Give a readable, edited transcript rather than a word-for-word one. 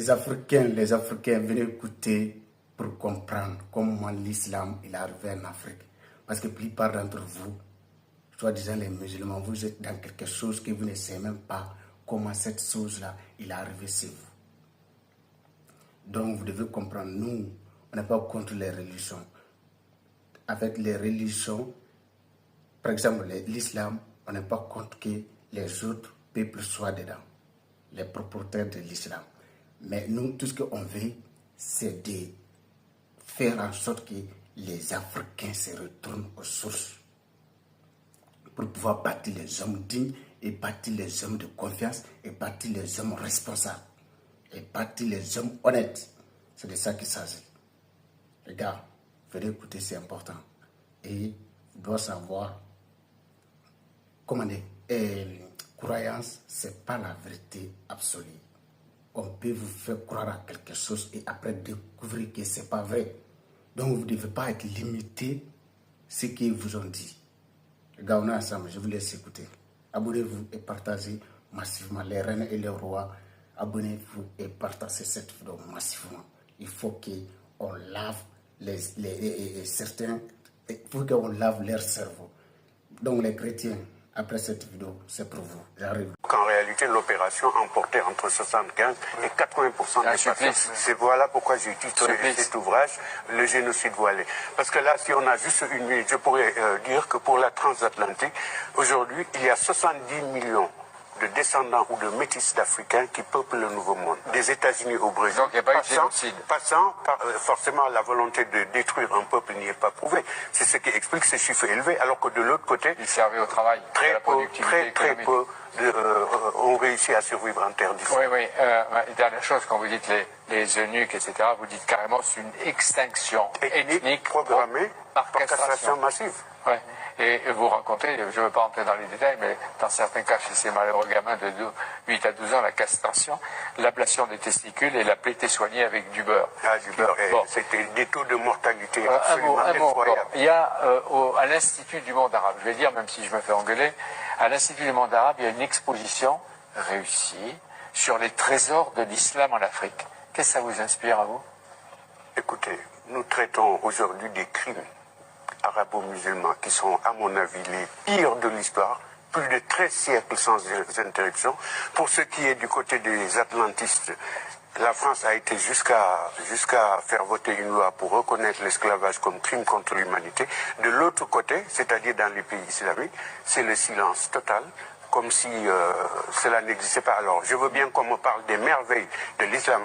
Les Africains, venez écouter pour comprendre comment l'islam est arrivé en Afrique. Parce que la plupart d'entre vous, soi-disant les musulmans, vous êtes dans quelque chose que vous ne savez même pas comment cette chose-là est arrivée chez vous. Donc vous devez comprendre, nous, on n'est pas contre les religions. Avec les religions, par exemple l'islam, on n'est pas contre que les autres peuples soient dedans, les propriétaires de l'islam. Mais nous, tout ce qu'on veut, c'est de faire en sorte que les Africains se retournent aux sources pour pouvoir bâtir les hommes dignes et bâtir les hommes de confiance et bâtir les hommes responsables et bâtir les hommes honnêtes. C'est de ça qu'il s'agit. Les gars, venez écouter, c'est important. Et vous devez savoir comment dire, croyance, ce n'est pas la vérité absolue. On peut vous faire croire à quelque chose et après découvrir que ce n'est pas vrai. Donc vous ne devez pas être limité à ce qu'ils vous ont dit. Les gars, on est ensemble, je vous laisse écouter. Abonnez-vous et partagez massivement les reines et les rois. Abonnez-vous et partagez cette vidéo massivement. Il faut qu'on lave certains, il faut qu'on lave leur cerveau. Donc les chrétiens, après cette vidéo, c'est pour vous. J'arrive. En réalité, l'opération emportait entre 75 et 80% des patients. C'est voilà pourquoi j'ai titré cet ouvrage, Le génocide voilé. Parce que là, si on a juste une minute, je pourrais dire que pour la transatlantique, aujourd'hui, il y a 70 millions de descendants ou de métis d'Africains qui peuplent le Nouveau Monde. Des États-Unis au Brésil. Donc il n'y a pas eu de génocide. Passant par, forcément, la volonté de détruire un peuple n'y est pas prouvée. C'est ce qui explique ces chiffres élevés, alors que de l'autre côté, ils servaient au travail, très peu ont réussi à survivre en terre d'Israël. Oui. Dernière chose, quand vous dites les eunuques, etc., vous dites carrément c'est une extinction ethnique programmée par castration massive. Ouais. Et vous racontez, je ne veux pas entrer dans les détails, mais dans certains cas, chez ces malheureux gamins de 8 à 12 ans, la castration, l'ablation des testicules et la plaie était soignée avec du beurre. Ah, du beurre. Bon. C'était des taux de mortalité absolument effroyables. Il y a à l'Institut du monde arabe, je vais dire, même si je me fais engueuler, à l'Institut du monde arabe, il y a une exposition réussie sur les trésors de l'islam en Afrique. Qu'est-ce que ça vous inspire à vous? Écoutez, nous traitons aujourd'hui des crimes arabo-musulmans qui sont, à mon avis, les pires de l'histoire, plus de 13 siècles sans interruption. Pour ce qui est du côté des atlantistes, la France a été jusqu'à faire voter une loi pour reconnaître l'esclavage comme crime contre l'humanité. De l'autre côté, c'est-à-dire dans les pays islamiques, c'est le silence total, comme si cela n'existait pas. Alors, je veux bien qu'on me parle des merveilles de l'islam